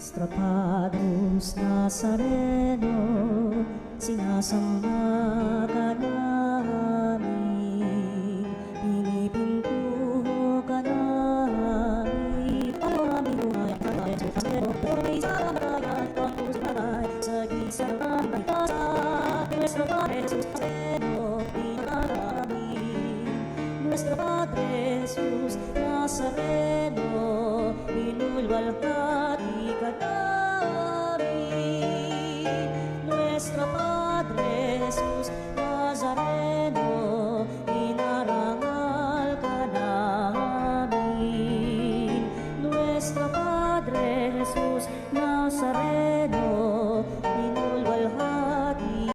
Estrapados Nazareno, sinasamba ka namin, pinipinto ka namin, aming buhay ang kaya sa Nazareno, tuloy sa kamatayan, pangpuso patay, sa gising ng baligtasan, Nuestro Padre Jesus Nazareno, pinakamin, Nuestro Padre Jesus Nazareno, inulwalhati ka namin. Nuestro Padre Jesus Nazareno, inarangal ka namin. Nuestro Padre Jesus Nazareno, inulwalhati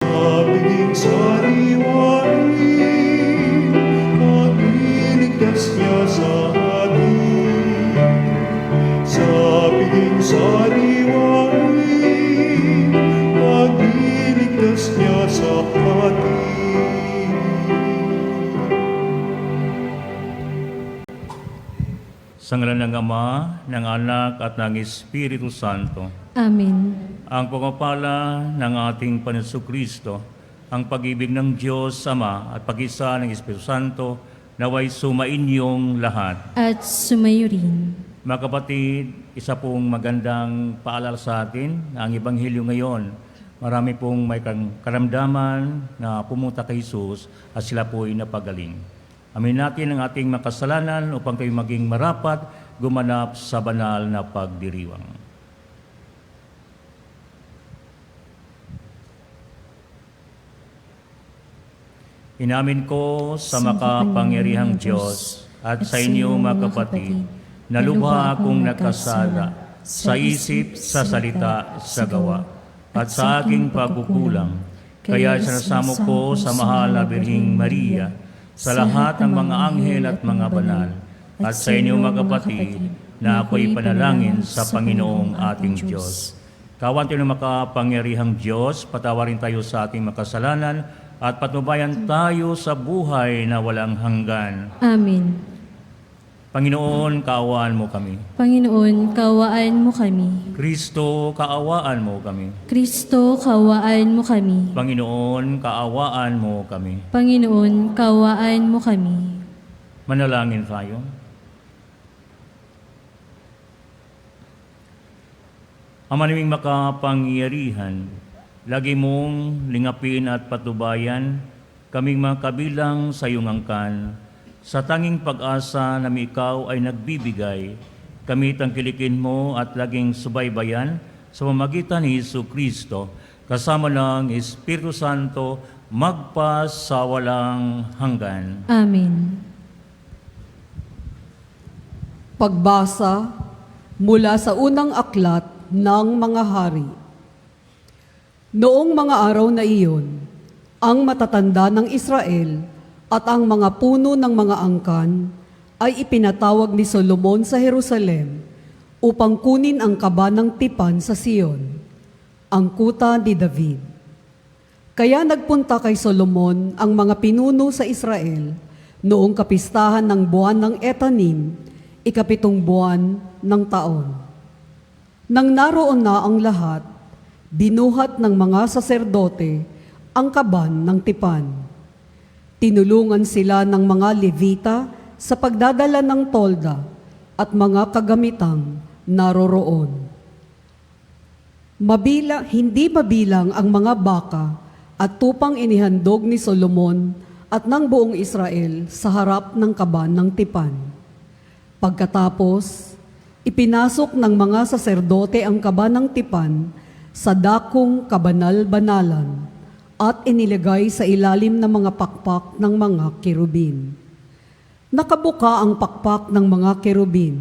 Aming sariwain, ang iligtas niya sa atin. Sa piging sariwain, ang iligtas niya sa atin. Sa ngalan ng Ama, ng Anak at ng Espiritu Santo. Amen. Ang pagpapala ng ating Panginoon Kristo, ang pag-ibig ng Diyos Ama at pag-isa ng Espiritu Santo, naway sumainyong lahat. At sumayo rin. Mga kapatid, isa pong magandang paalala sa atin na ang Ebanghelyo ngayon. Marami pong may karamdaman na pumunta kay Jesus at sila po ay napagaling. Amin natin ang ating makasalanan upang kayo maging marapat gumanap sa banal na pagdiriwang. Inamin ko sa makapangyarihang Diyos at sa inyo mga kapatid, na lubha akong nakasala sa isip, sa salita, sa gawa, at sa aking pagkukulang. Kaya sinasamo ko sa mahal na Birhing Maria, sa lahat ng mga anghel at mga banal, at sa inyo mga kapatid, na ako'y panalangin sa Panginoong ating Diyos. Kawan tayo ng makapangyarihang Diyos, patawarin tayo sa ating makasalanan, at patnubayan tayo sa buhay na walang hanggan. Amen. Panginoon, kaawaan mo kami. Panginoon, kawaan mo kami. Kristo, kaawaan mo kami. Kristo, kawaan mo kami. Panginoon, kaawaan mo kami. Panginoon, kawaan mo kami. Manalangin tayo. Ama naming makapangyarihan, lagi mong lingapin at patubayan kaming mga kabilang sa iyong angkan. Sa tanging pag-asa na ikaw ay nagbibigay, kami tangkilikin mo at laging subaybayan sa pamamagitan ni Jesucristo, kasama ng Espiritu Santo, magpa sa walang hanggan. Amen. Pagbasa mula sa unang aklat ng mga hari. Noong mga araw na iyon, ang matatanda ng Israel at ang mga puno ng mga angkan ay ipinatawag ni Solomon sa Jerusalem upang kunin ang kaba ng tipan sa Sion, ang kuta ni David. Kaya nagpunta kay Solomon ang mga pinuno sa Israel noong kapistahan ng buwan ng Etanim, 7 buwan ng taon. Nang naroon na ang lahat, binuhat ng mga saserdote ang kaban ng tipan. Tinulungan sila ng mga Levita sa pagdadala ng tolda at mga kagamitang naroroon. Hindi mabilang ang mga baka at tupang inihandog ni Solomon at ng buong Israel sa harap ng kaban ng tipan. Pagkatapos, ipinasok ng mga saserdote ang kaba ng tipan sa dakong kabanal-banalan at inilagay sa ilalim ng mga pakpak ng mga kerubin. Nakabuka ang pakpak ng mga kerubin,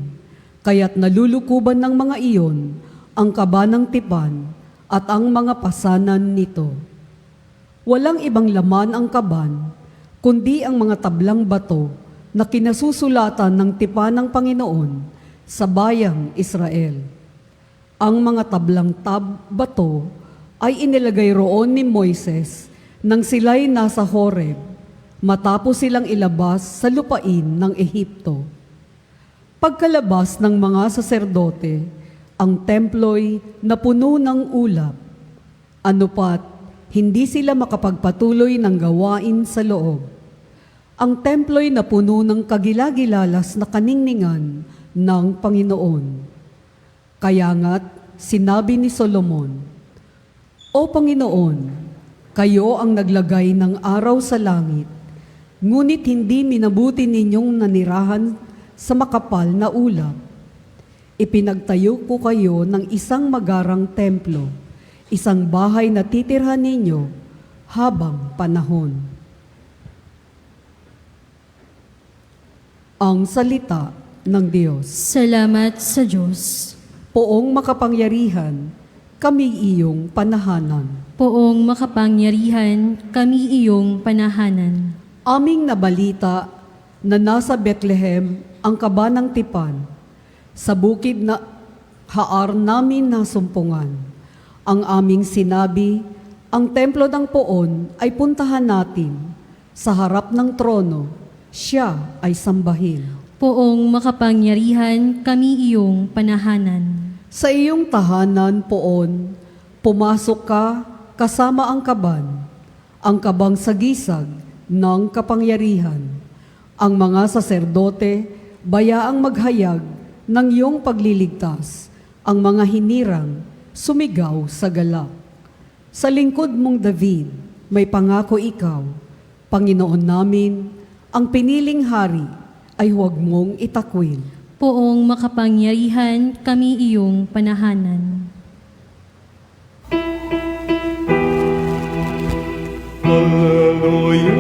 kaya't nalulukuban ng mga iyon ang kaba ng tipan at ang mga pasanan nito. Walang ibang laman ang kaban, kundi ang mga tablang bato na kinasusulatan ng tipan ng Panginoon sa bayang Israel. Ang mga tablang bato ay inilagay roon ni Moises nang sila'y nasa Horeb, matapos silang ilabas sa lupain ng Ehipto. Pagkalabas ng mga saserdote, ang templo'y napuno ng ulap. Anupat, hindi sila makapagpatuloy ng gawain sa loob. Ang templo'y napuno ng kagilagilalas na kaningningan ng Panginoon. Kaya nga't sinabi ni Solomon, "O Panginoon, kayo ang naglagay ng araw sa langit, ngunit hindi minabuti ninyong nanirahan sa makapal na ulap. Ipinagtayo ko kayo ng isang magarang templo, isang bahay na titirhan ninyo habang panahon." Ang salita ng Diyos. Salamat sa Diyos. Poong makapangyarihan, kami iyong panahanan. Poong makapangyarihan, kami iyong panahanan. Aming nabalita na nasa Bethlehem ang kaba ng tipan, sa bukid na haar namin nasumpungan. Ang aming sinabi, ang templo ng Poon ay puntahan natin. Sa harap ng trono, siya ay sambahin. Poong makapangyarihan, kami iyong panahanan. Sa iyong tahanan, Poon, pumasok ka kasama ang kabang sagisag ng kapangyarihan. Ang mga saserdote, bayaang maghayag ng iyong pagliligtas. Ang mga hinirang, sumigaw sa galak. Sa lingkod mong David, may pangako ikaw, Panginoon namin, ang piniling hari ay huwag mong itakwil. Poong makapangyarihan, kami iyong panahanan. Hallelujah,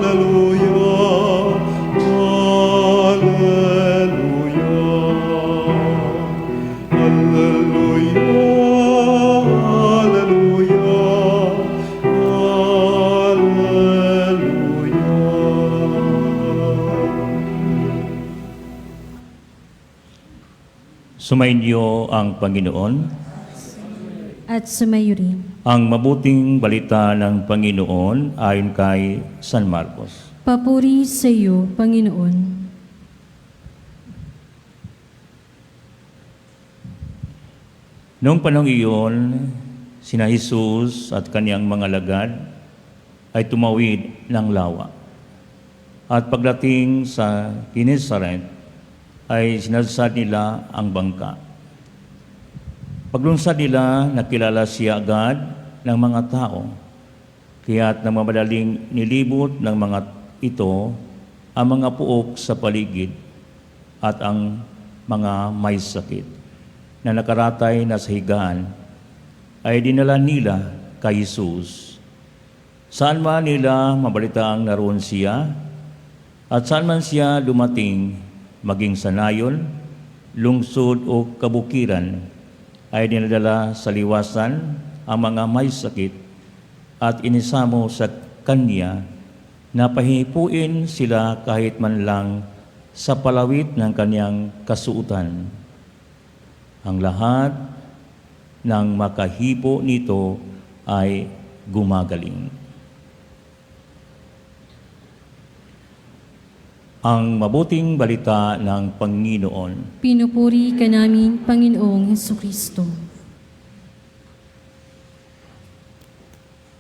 hallelujah, hallelujah. Hallelujah, hallelujah, hallelujah. Sumainyo ang Panginoon. At sumayo rin. Ang mabuting balita ng Panginoon ayon kay San Marcos. Papuri sa iyo, Panginoon. Noong panahong iyon, sina Jesus at kaniyang mga lagad ay tumawid ng lawa. At pagdating sa Genesaret, ay sinasad nila ang bangka. Paglunsad nila, nakilala siya agad ng mga tao. Kaya't namamadaling nilibot ng mga ito ang mga puok sa paligid at ang mga may sakit na nakaratay na sa higaan ay dinala nila kay Jesus. Saan man nila mabalitaang naroon siya at saan man siya dumating, maging sa nayon, lungsod o kabukiran, ay dinadala sa liwasan ang mga may sakit at inisamo sa kanya na pahihipuin sila kahit man lang sa palawit ng kanyang kasuutan. Ang lahat ng makahipo nito ay gumagaling. Ang mabuting balita ng Panginoon. Pinupuri ka namin, Panginoong Hesukristo.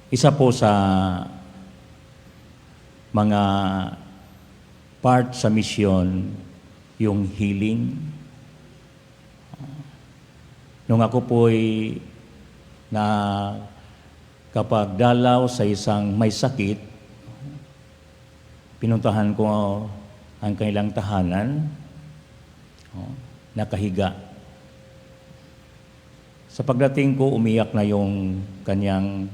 Isa po sa mga part sa misyon, yung healing. Nung ako po'y na kapag dalaw sa isang may sakit, pinuntahan ko ang kanilang tahanan, nakahiga. Sa pagdating ko, umiyak na yung kanyang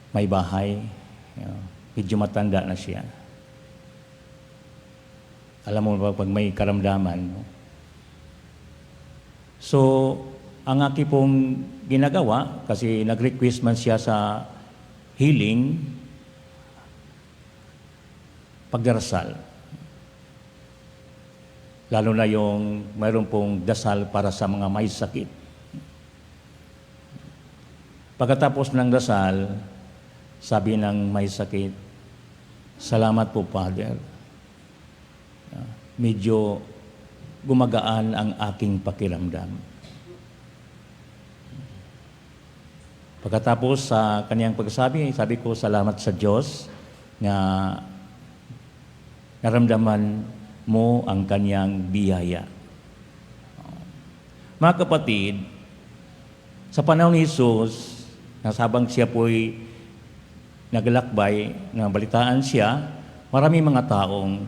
may bahay. Medyo matanda na siya. Alam mo ba, pag may karamdaman, So, ang aking pong ginagawa, kasi nag-request man siya sa healing, pagdarasal. Lalo na yung mayroon pong dasal para sa mga may sakit. Pagkatapos ng dasal, sabi ng may sakit, "Salamat po, Father. Medyo gumagaan ang aking pakiramdam." Pagkatapos sa kaniyang pagsabi, sabi ko, "Salamat sa Diyos na naramdaman mo ang kaniyang biyaya." Mga kapatid, sa panahon ni Jesus, nasabang siya po'y naglalakbay, nabalitaan siya, maraming mga taong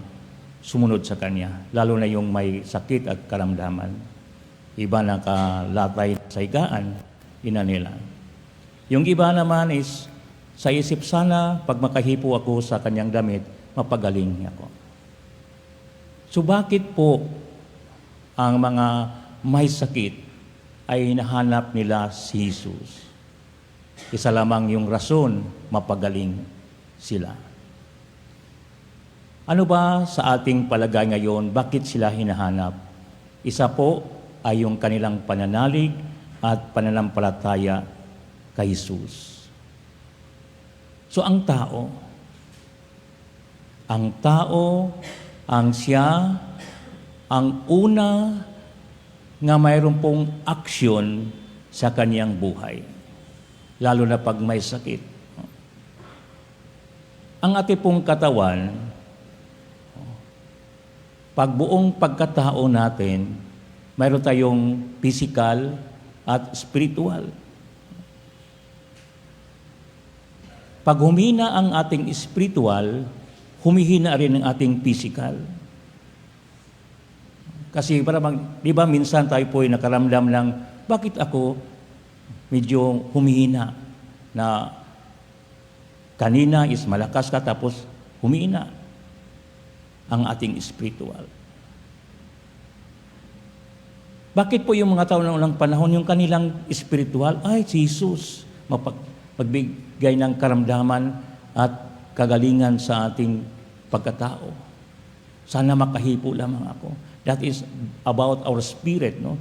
sumunod sa kanya, lalo na yung may sakit at karamdaman. Iba nakalatay sa higaan, ina nila. Yung iba naman is, sa isip sana, pag makahipo ako sa kanyang damit, mapagaling ako. So bakit po ang mga may sakit ay hinahanap nila si Jesus? Isa lamang yung rason, mapagaling sila. Ano ba sa ating palagay ngayon, bakit sila hinahanap? Isa po ay yung kanilang pananalig at pananampalataya kay Jesus. So ang tao, ang siya, ang una nga mayroon pong aksyon sa kaniyang buhay. Lalo na pag may sakit. Ang ating pong katawan, pag buong pagkatao natin, mayroon tayong physical at spiritual. Pag humina ang ating spiritual, humihina rin ang ating physical. Kasi di ba minsan tayo po ay nakaramdam ng, bakit ako medyo humihina na kanina is malakas ka tapos humihina ang ating spiritual. Bakit po yung mga tao ng unang panahon, yung kanilang spiritual, ay si Jesus, magbigay ng karamdaman at kagalingan sa ating pagkatao. Sana makahipo lamang ako. That is about our spirit, no?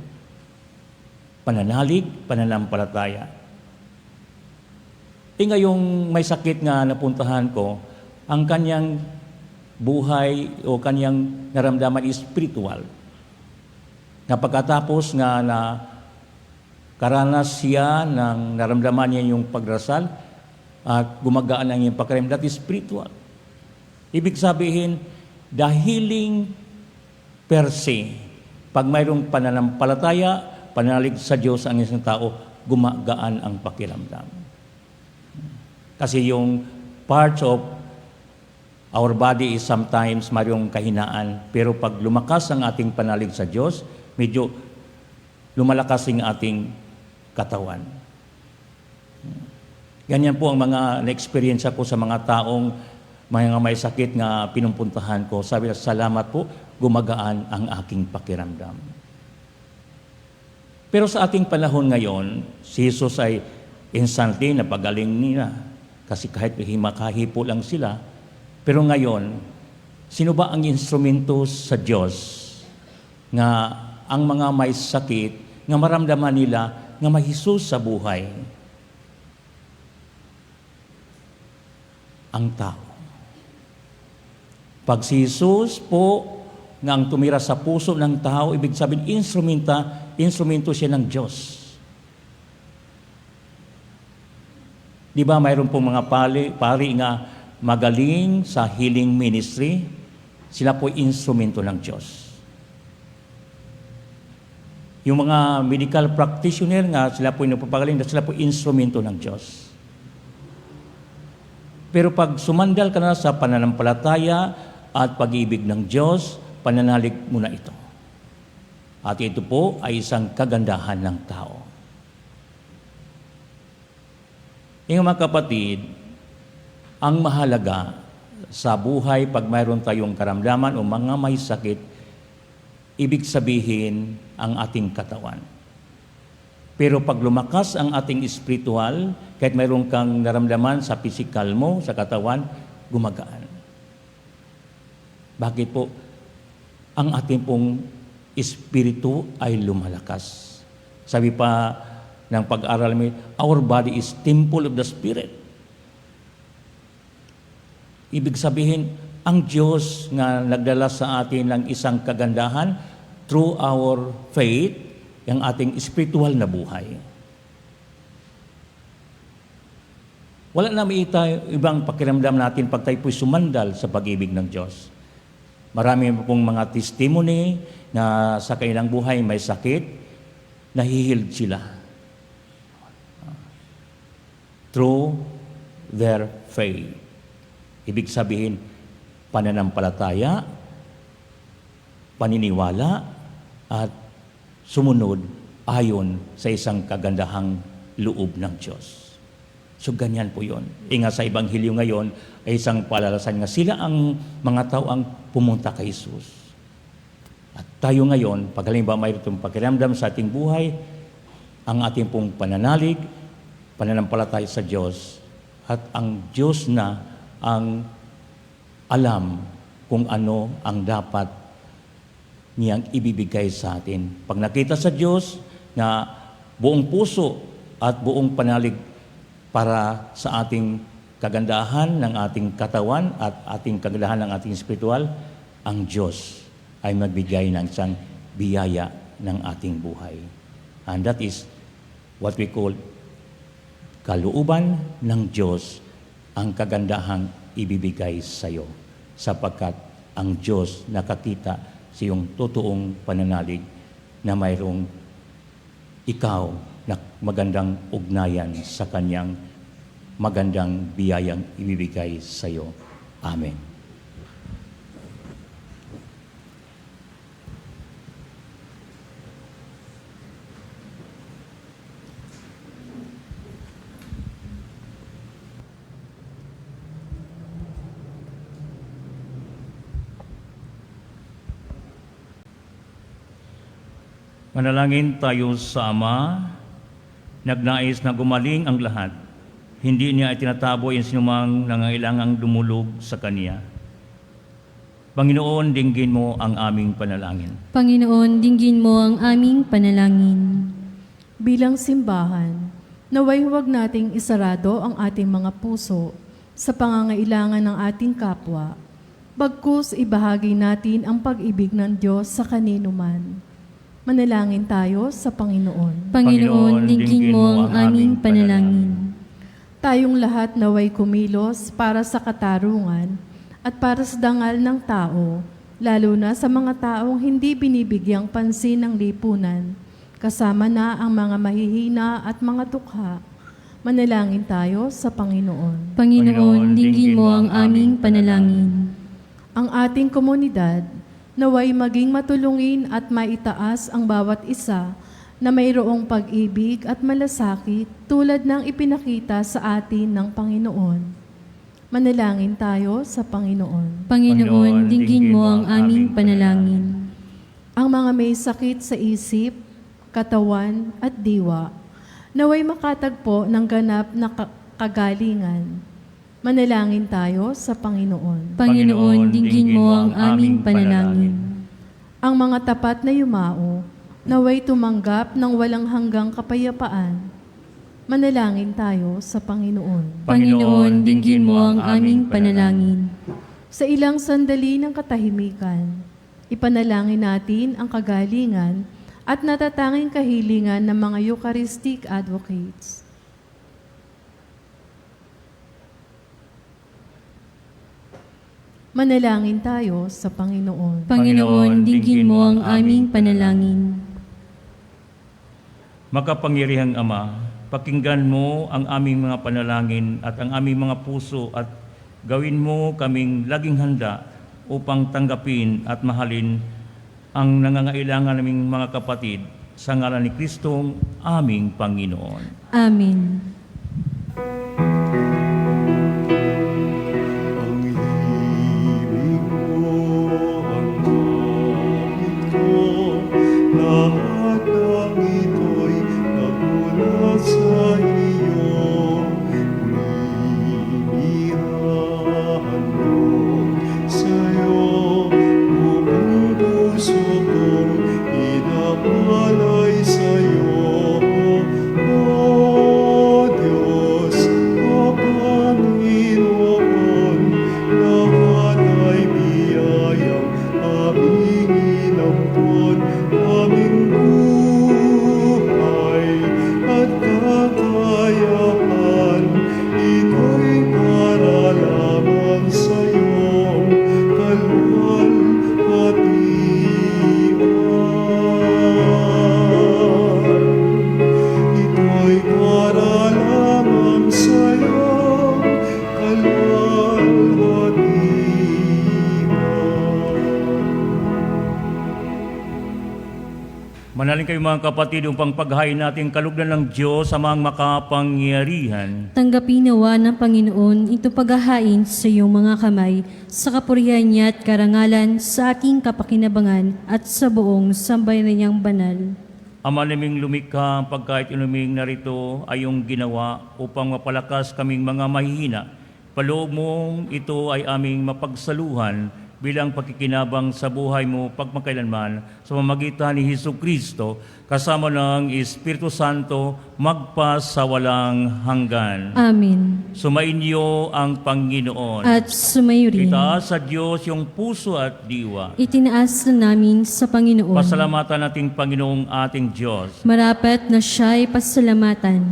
Pananalig, pananampalataya. Ngayong may sakit nga napuntahan ko, ang kanyang buhay o kanyang naramdaman is spiritual. Na pagkatapos nga na karanas siya ng naramdaman niya yung pagdarasal at gumagaan ang iyong pakiramdam, that is spiritual. Ibig sabihin, the healing per se, pag mayroong pananampalataya, pananalig sa Diyos ang isang tao, gumagaan ang pakiramdam. Kasi yung parts of our body is sometimes mayroong kahinaan, pero pag lumakas ang ating pananalig sa Diyos, medyo lumalakas ang ating katawan. Ganyan po ang mga na-experience ko sa mga taong mga may sakit nga pinumpuntahan ko. Sabi na, salamat po, gumagaan ang aking pakiramdam. Pero sa ating panahon ngayon, si Jesus ay instantly napagaling nila. Kasi kahit makahipo lang sila. Pero ngayon, sino ba ang instrumento sa Diyos nga ang mga may sakit, nga maramdaman nila, nga may Jesus sa buhay? Ang tao. Pag si Jesus po nga ang tumira sa puso ng tao, ibig sabihin instrumento siya ng Diyos. Di ba mayroon pong mga pari nga magaling sa healing ministry? Sila po instrumento ng Diyos. Yung mga medical practitioner nga, sila po napapagaling, sila po instrumento ng Diyos. Pero pag sumandal ka na sa pananampalataya at pag-ibig ng Diyos, pananalig mo na ito. At ito po ay isang kagandahan ng tao. Yung mga kapatid, ang mahalaga sa buhay pag mayroon tayong karamdaman o mga may sakit, ibig sabihin ang ating katawan. Pero pag lumakas ang ating espiritual, kahit mayroon kang naramdaman sa physical mo, sa katawan, gumagaan. Bakit po? Ang ating pong espiritu ay lumalakas. Sabi pa ng pag-aral mo, our body is temple of the Spirit. Ibig sabihin, ang Diyos nga nagdala sa atin ng isang kagandahan through our faith, yung ating spiritual na buhay. Wala na may ibang pakiramdam natin pag tayo po'y sumandal sa pag-ibig ng Diyos. Marami pong mga testimony na sa kanilang buhay may sakit, nahihiled sila. Through their faith. Ibig sabihin, pananampalataya, paniniwala, at sumunod ayon sa isang kagandahang loob ng Diyos. So ganyan po yun. Inga sa Ebanghelyo ngayon ay isang palalasan nga sila ang mga tao ang pumunta kay Jesus. At tayo ngayon, pag halimbawa mayroon pakiramdam sa ating buhay, ang ating pong pananalig, pananampalataya sa Diyos, at ang Diyos na ang alam kung ano ang dapat niyang ibibigay sa atin. Pag nakita sa Diyos na buong puso at buong panalig para sa ating kagandahan ng ating katawan at ating kagandahan ng ating spiritual, ang Diyos ay magbigay ng isang biyaya ng ating buhay. And that is what we call kalooban ng Diyos, ang kagandahang ibibigay sa iyo, sapagkat ang Diyos nakakita sa iyong totoong pananalig na mayroong ikaw na magandang ugnayan sa Kanyang magandang biyayang ibibigay sa iyo. Amen. Manalangin tayo sa Ama, nagnais na gumaling ang lahat. Hindi niya itinataboy ang sinumang nangangailangang dumulog sa Kanya. Panginoon, dinggin mo ang aming panalangin. Panginoon, dinggin mo ang aming panalangin. Bilang simbahan, naway huwag nating isarado ang ating mga puso sa pangangailangan ng ating kapwa, bagkus ibahagi natin ang pag-ibig ng Diyos sa kanino man. Manalangin tayo sa Panginoon. Panginoon, dinggin mo ang aming panalangin. Tayong lahat naway kumilos para sa katarungan at para sa dangal ng tao, lalo na sa mga taong hindi binibigyang pansin ng lipunan, kasama na ang mga mahihina at mga tukha. Manalangin tayo sa Panginoon. Panginoon, dinggin mo ang aming panalangin. Ang ating komunidad, naway maging matulungin at maitaas ang bawat isa na mayroong pag-ibig at malasakit tulad ng ipinakita sa atin ng Panginoon. Manalangin tayo sa Panginoon. Panginoon, dinggin mo ang aming panalangin. Ang mga may sakit sa isip, katawan at diwa, naway makatagpo ng ganap na kagalingan. Manalangin tayo sa Panginoon. Panginoon, dinggin mo ang aming panalangin. Ang mga tapat na yumao, naway tumanggap ng walang hanggang kapayapaan. Manalangin tayo sa Panginoon. Panginoon, dinggin mo ang aming panalangin. Sa ilang sandali ng katahimikan, ipanalangin natin ang kagalingan at natatanging kahilingan ng mga Eucharistic advocates. Manalangin tayo sa Panginoon. Panginoon, dinggin mo ang aming panalangin. Makapangyarihang Ama, pakinggan mo ang aming mga panalangin at ang aming mga puso at gawin mo kaming laging handa upang tanggapin at mahalin ang nangangailangan naming mga kapatid sa ngalan ni Kristong aming Panginoon. Amen. Ang ibig mo, ang langit ko, lahat ng ito'y nagmumula Manalin kayo mga kapatid upang paghain natin kalugdan ng Diyos sa mga makapangyarihan. Tanggapin nawa ng Panginoon ito paghahain sa iyong mga kamay, sa kapurihan niya at karangalan, sa ating kapakinabangan at sa buong sambayan niyang banal. Ama naming lumikha, pagkait inuming narito ay iyong ginawa upang mapalakas kaming mga mahihina. Paloob mong ito ay aming mapagsaluhan bilang pagkikinabang sa buhay mo pagmakailanman sa pamamagitan ni Jesucristo kasama ng Espiritu Santo magpa sa walang hanggan. Amen. Sumainyo ang Panginoon. At sumayo rin. Itaas sa Diyos yung puso at diwa. Itinaas na namin sa Panginoon. Pasalamatan nating Panginoong ating Diyos. Marapat na siya'y pasalamatan.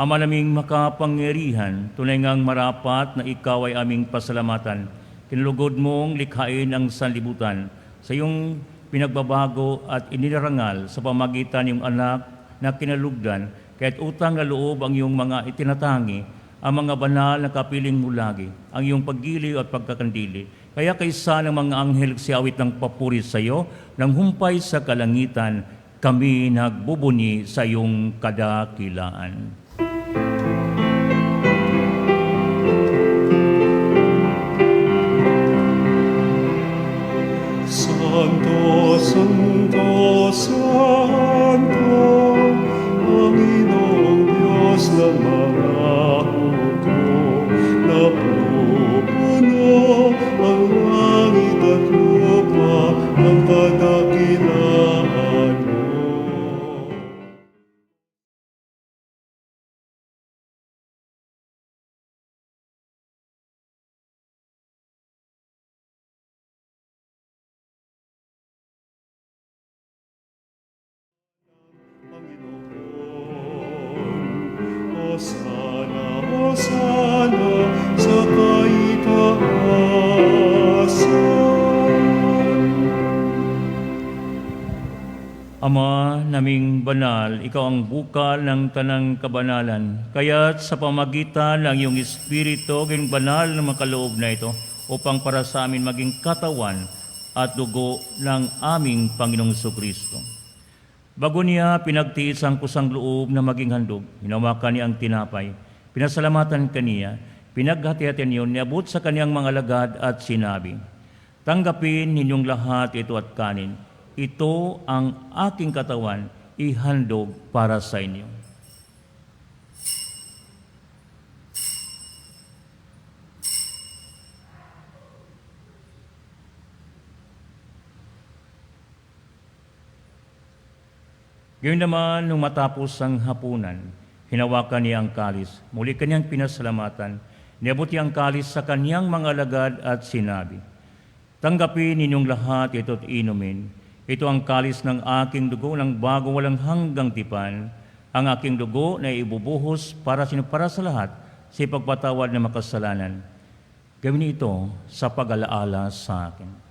Ama naming makapangyarihan, tunay ngang marapat na ikaw ay aming pasalamatan. Kinulugod mong likhain ang sanlibutan sa iyong pinagbabago at inirangal sa pamagitan ng anak na kinalugdan, kaya't utang na loob ang iyong mga itinatangi, ang mga banal na kapiling mo lagi, ang iyong paggiliw at pagkakandili. Kaya kaysa ng mga anghel siyawit ng papuri sa iyo, nang humpay sa kalangitan, kami nagbubuni sa iyong kadakilaan. Santo, Santo, Santo, Panginoong Diyos ng mga hukbo, napupuno ang langit at lupa ng kadakilaan mo. Hosana, Hosana, sa kaitaasan. Ama naming banal, ikaw ang bukal ng tanang kabanalan. Kaya't sa pamagitan ng iyong Espiritu, gawing banal na makaloob na ito upang para sa amin maging katawan at dugo ng aming Panginoong Jesucristo. Bago niya pinagtiis ang kusang loob na maging handog, hinawakan niya ang tinapay, pinasalamatan kaniya, pinaghati-hatian niyon, niabot sa kaniyang mga alagad at sinabi, "Tanggapin ninyong lahat ito at kanin. Ito ang aking katawan, ihandog para sa inyo." Gayun naman, nung matapos ang hapunan, hinawakan niya ang kalis. Muli kanyang pinasalamatan. Niabot niya ang kalis sa kanyang mga alagad at sinabi, "Tanggapin ninyong lahat ito at inumin. Ito ang kalis ng aking dugo ng bago walang hanggang tipan. Ang aking dugo na ibubuhos para sa lahat sa ipagpatawad ng makasalanan. Gawin niyo ito sa pag-alaala sa akin."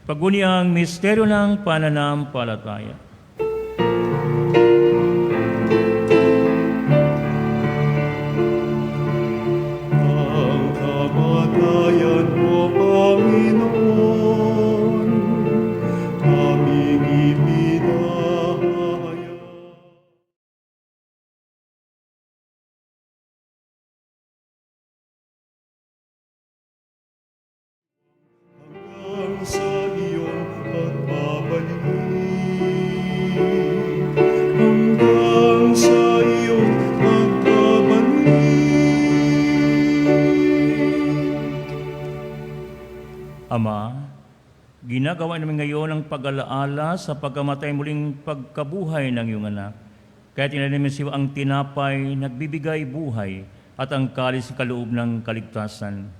Paguni ang misteryo ng pananampalataya. Ang kamatayan mo, Panginoon, aming ipinahayag. Hanggang sa iyong pagbabalik, hanggang sa iyong pagbabalik. Ama, ginagawa namin ngayon ang pag-alaala sa pagkamatay muling pagkabuhay ng iyong anak. Kaya tinanamin siya ang tinapay, nagbibigay buhay, at ang kalis kaloob ng kaligtasan.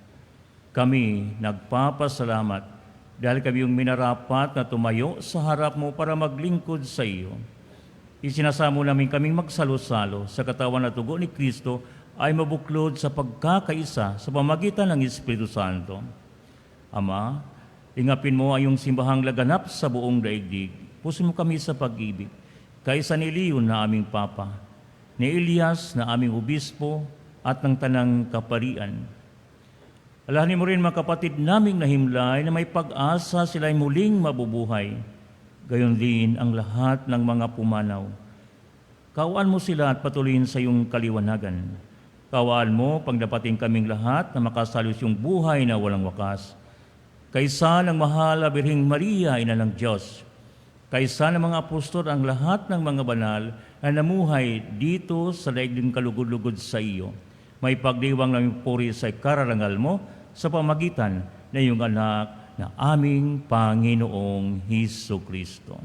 Kami nagpapasalamat dahil kami yung minarapat na tumayo sa harap mo para maglingkod sa iyo. Isinasamo namin kaming magsalo-salo sa katawan at dugo ni Kristo ay mabuklod sa pagkakaisa sa pamagitan ng Espiritu Santo. Ama, ingapin mo ay yung simbahang laganap sa buong daigdig. Pusin mo kami sa pag-ibig. Kaisa ni Leon na aming Papa, ni Elias na aming Obispo, at ng tanang kaparian. Alhanin mo rin mga kapatid naming nahimlay na may pag-asa sila'y muling mabubuhay. Gayon din ang lahat ng mga pumanaw. Kaawaan mo sila at patuloyin sa iyong kaliwanagan. Kaawaan mo pagdapating kaming lahat na makasalos yung buhay na walang wakas. Kaysa ng mahal na Birheng Maria, Ina ng Diyos. Kaysa ng mga apostol ang lahat ng mga banal na namuhay dito sa daigdig kalugod-lugod sa iyo. May pagdiwang ng puri sa kararangal mo sa pamagitan ng iyong anak na aming Panginoong Hesukristo.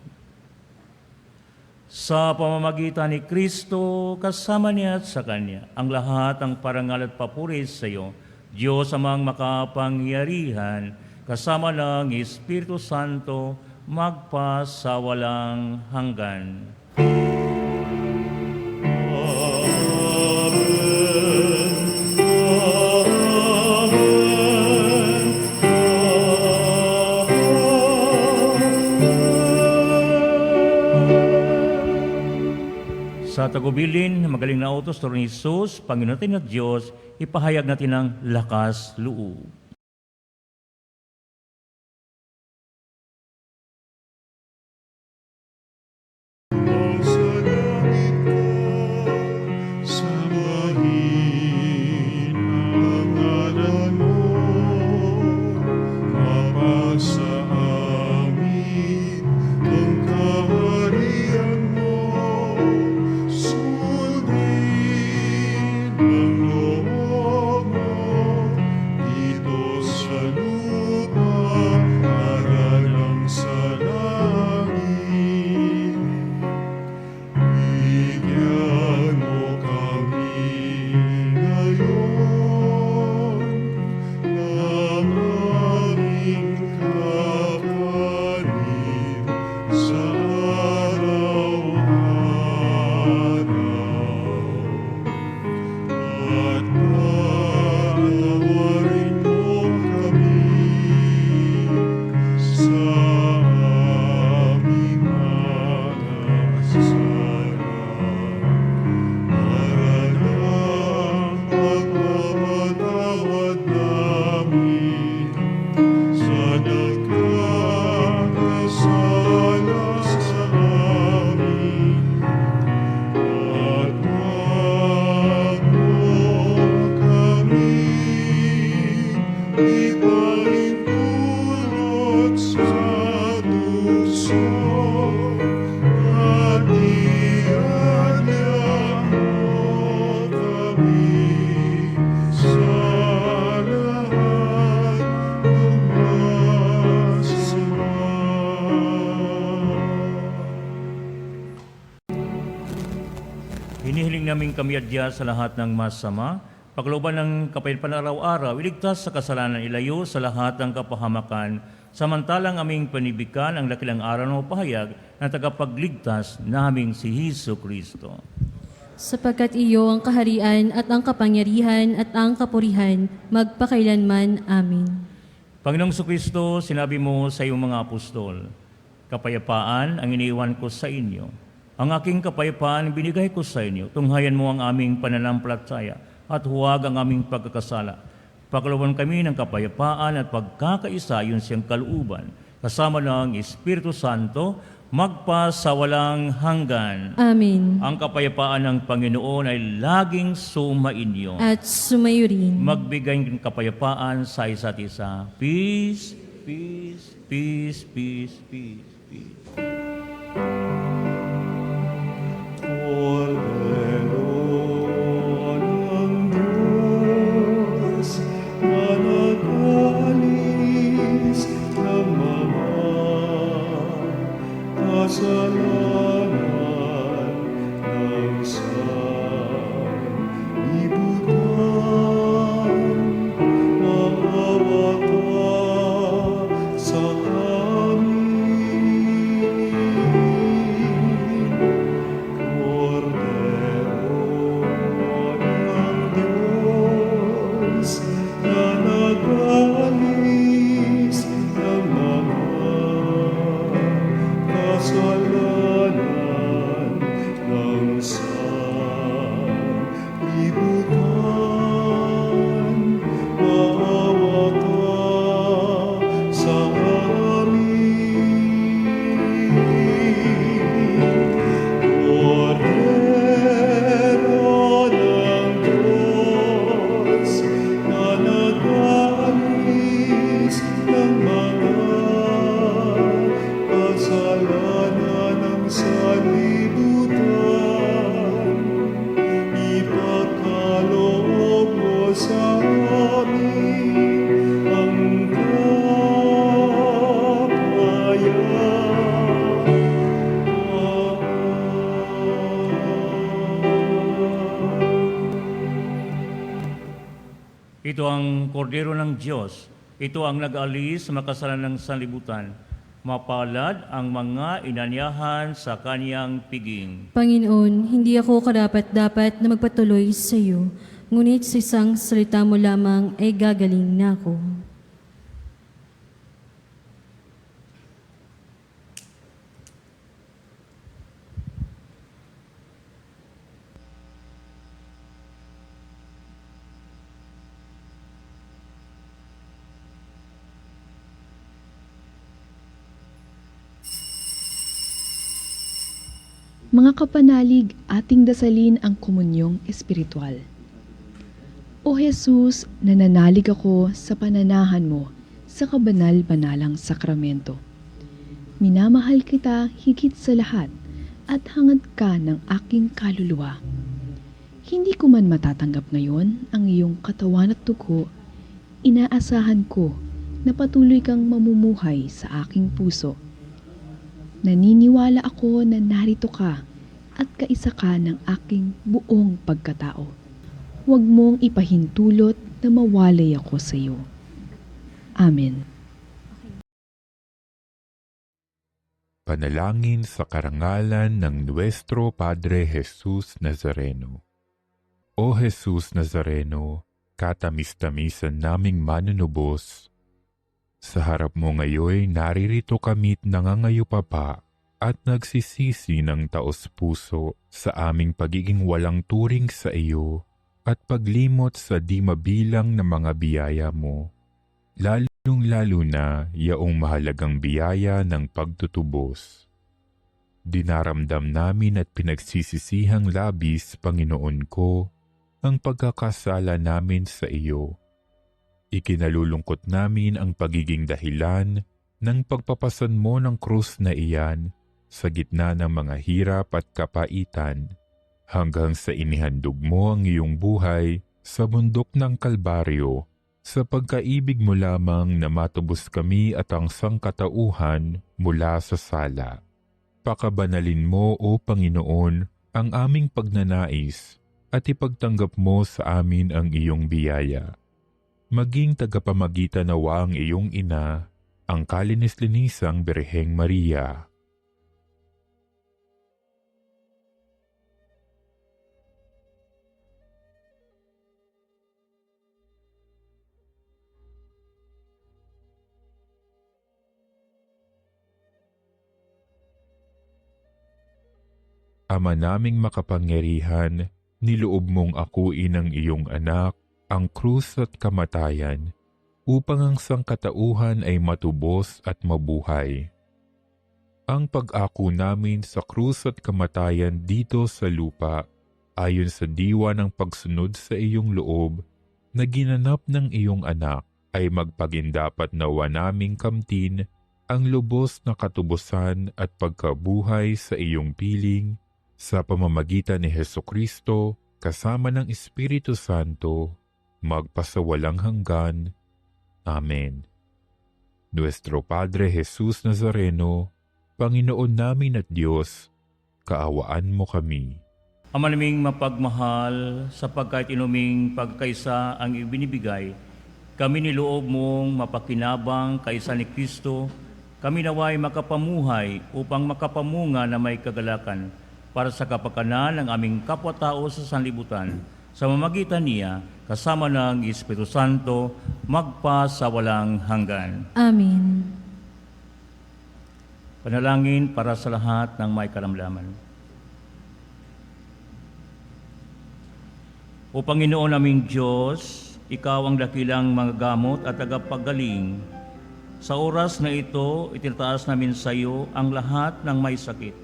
Sa pamamagitan ni Kristo, kasama niya at sa Kanya, ang lahat ng parangal at papuri sa iyo, Diyos amang makapangyarihan, kasama ng Espiritu Santo, magpa sa walang hanggan. Sa tagubilin, magaling na utos ni Jesus, Panginoon natin at Diyos, ipahayag natin ang lakas loob. Hinihiling namin kami adya sa lahat ng masama, paglooban ng kapayapaan araw-araw, iligtas sa kasalanan, ilayo sa lahat ng kapahamakan, samantalang aming panibikan ang dakilang araw ng pahayag na tagapagligtas naming si Hesukristo. Sapagkat iyo ang kaharian at ang kapangyarihan at ang kapurihan, magpakailanman. Amin. Panginoong Hesukristo, sinabi mo sa iyong mga apostol, kapayapaan ang iniwan ko sa inyo. Ang aking kapayapaan binigay ko sa inyo. Tunghayan mo ang aming pananampalataya at huwag ang aming pagkakasala. Pakalooban kami ng kapayapaan at pagkakaisa yun siyang kalooban. Kasama ng Espiritu Santo, magpa sa walang hanggan. Amen. Ang kapayapaan ng Panginoon ay laging sumainyo. At sumayo rin. Magbigay ng kapayapaan sa isa't isa. Peace, peace, peace, peace, peace, peace. Ito ang kordero ng Diyos. Ito ang nag-alis sa makasalanan ng sanlibutan. Mapalad ang mga inanyahan sa kaniyang piging. Panginoon, hindi ako karapat-dapat na magpatuloy sa iyo, ngunit sa isang salita mo lamang ay gagaling na ako. Mga kapanalig, ating dasalin ang komunyong espiritual. O Jesus, nananalig ako sa pananahan mo sa kabanal-banalang sakramento. Minamahal kita higit sa lahat at hangad ka ng aking kaluluwa. Hindi ko man matatanggap ngayon ang iyong katawan at dugo, inaasahan ko na patuloy kang mamumuhay sa aking puso. Naniniwala ako na narito ka at kaisa ka ng aking buong pagkatao. Huwag mong ipahintulot na mawalay ako sa iyo. Amen. Panalangin sa karangalan ng Nuestro Padre Jesus Nazareno. O Jesus Nazareno, katamis-tamisan naming manunubos, sa harap mo ngayon naririto kami't nangangayupapa at nagsisisi ng taos-puso sa aming pagiging walang turing sa iyo at paglimot sa di mabilang na mga biyaya mo. Lalong-lalo na yaong mahalagang biyaya ng pagtutubos. Dinaramdam namin at pinagsisisihang labis, Panginoon ko, ang pagkakasala namin sa iyo. Ikinalulungkot namin ang pagiging dahilan ng pagpapasan mo ng krus na iyan sa gitna ng mga hirap at kapaitan hanggang sa inihandog mo ang iyong buhay sa bundok ng Kalbaryo sa pagkaibig mo lamang na matubos kami at ang sangkatauhan mula sa sala. Pakabanalin mo, O Panginoon, ang aming pagnanais at ipagtanggap mo sa amin ang iyong biyaya. Maging tagapamagitan nawa ang iyong ina, ang kalinis-linisang Birheng Maria. Ama naming makapangyarihan, niloob mong akuin ang iyong anak, ang krus at kamatayan, upang ang sangkatauhan ay matubos at mabuhay. Ang pag-ako namin sa krus at kamatayan dito sa lupa, ayon sa diwa ng pagsunod sa iyong loob, na ginanap ng iyong anak, ay magpagindapat nawa naming kamtin ang lubos na katubusan at pagkabuhay sa iyong piling, sa pamamagitan ni Hesukristo, kasama ng Espiritu Santo, magpasawalang hanggan. Amen. Nuestro Padre Jesus Nazareno, Panginoon namin at Diyos, kaawaan mo kami. Ama naming mapagmahal, sapagkat inuming pagkaisa ang ibinibigay, kami niloob mong mapakinabang kaisa ni Kristo, kami naway makapamuhay upang makapamunga na may kagalakan para sa kapakanan ng aming kapwa-tao sa sanlibutan, sa mamagitan niya, kasama ng Espiritu Santo, magpa sa walang hanggan. Amen. Panalangin para sa lahat ng may karamdaman. O Panginoon naming Diyos, Ikaw ang dakilang manggagamot at tagapagaling. Sa oras na ito, itinataas namin sa iyo ang lahat ng may sakit,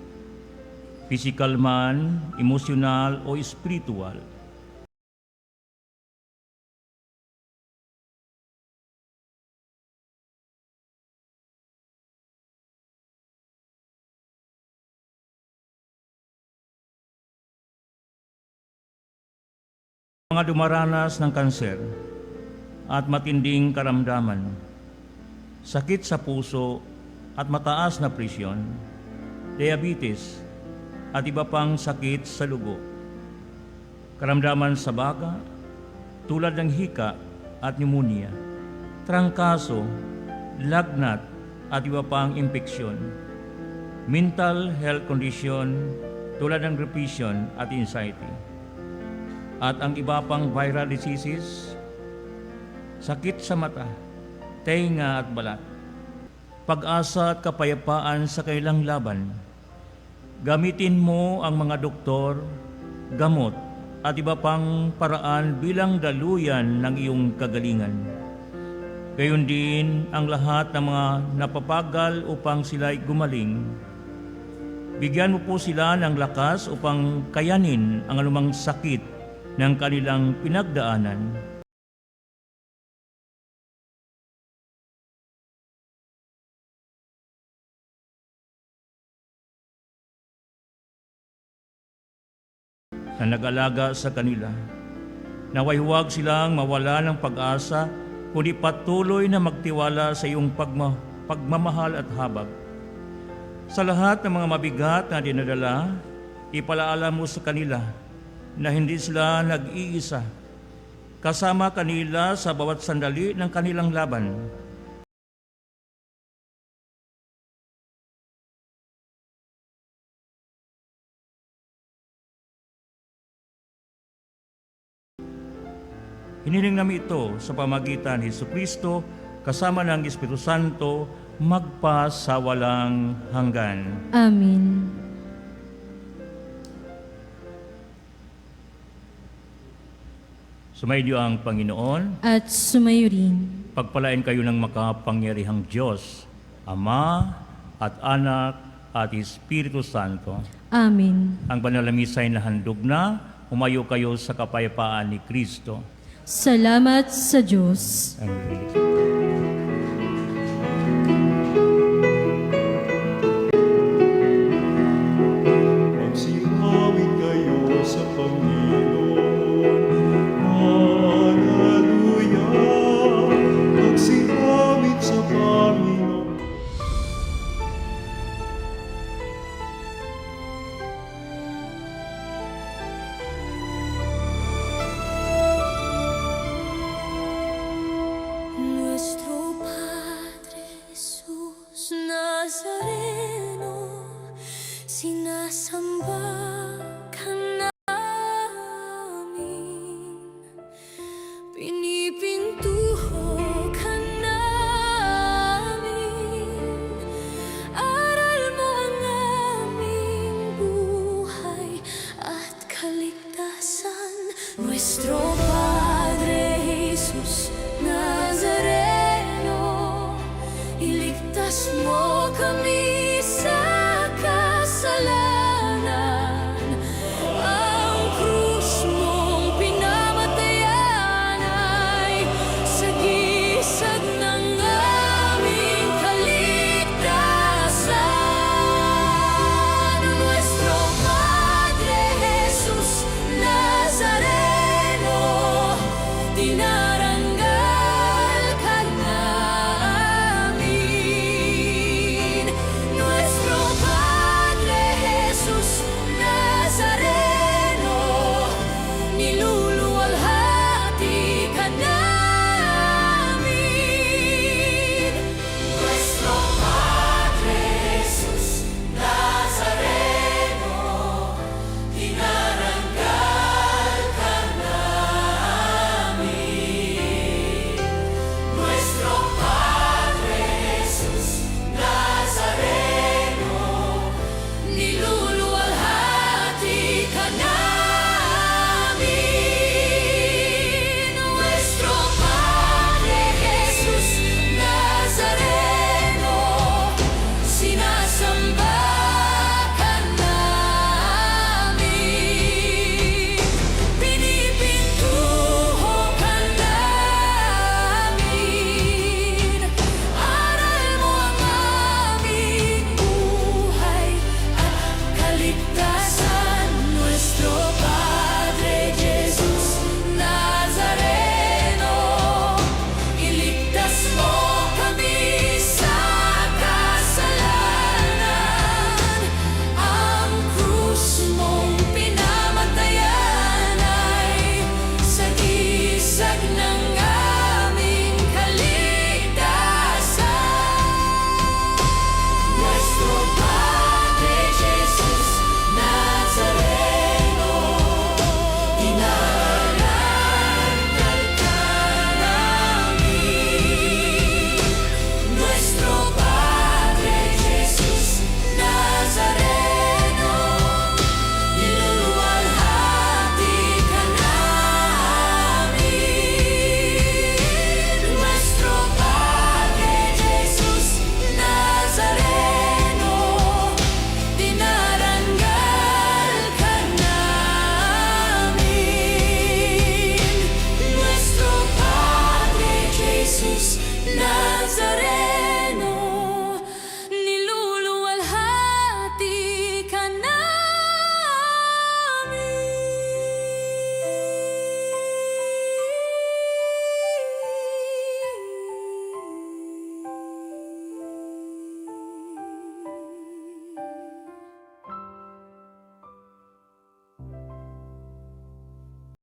pisikal man, emosyonal o espiritual. Mga dumaranas ng kanser at matinding karamdaman, sakit sa puso at mataas na presyon, diabetes at iba pang sakit sa dugo, karamdaman sa baga tulad ng hika at pneumonia, trangkaso, lagnat at iba pang impeksyon, mental health condition tulad ng depression at anxiety, at ang iba pang viral diseases, sakit sa mata, tenga at balat, pag-asa at kapayapaan sa kailang laban. Gamitin mo ang mga doktor, gamot at iba pang paraan bilang daluyan ng iyong kagalingan. Gayon din ang lahat ng mga napapagal upang sila'y gumaling. Bigyan mo po sila ng lakas upang kayanin ang anumang sakit ng kanilang pinagdaanan. Na nag-alaga sa kanila. Naway huwag silang mawala ng pag-asa, kundi patuloy na magtiwala sa iyong pagmamahal at habag. Sa lahat ng mga mabigat na dinadala, ipalaala mo sa kanila na hindi sila nag-iisa. Kasama kanila sa bawat sandali ng kanilang laban. Hiniling namin ito sa pamagitan ni Jesucristo kasama ng Espiritu Santo magpa sa walang hanggan. Amen. Sumainyo ang Panginoon. At sumayo rin. Pagpalain kayo ng makapangyarihang Diyos, Ama at Anak at Espiritu Santo. Amen. Ang banal na misa'y nahandog na, umayo kayo sa kapayapaan ni Kristo. Salamat sa Diyos. Magsimawin kayo sa Panginoon. Hallelujah! Magsimawin sa Panginoon. Nuestro Padre Jesús Nazareno, sinasamba ka namin, pinipintuho ka namin, aral mo ang aming buhay at kaligtasan. Nuestro Padre Jesus Nazareno, iligtas mo kami sa kasalanan.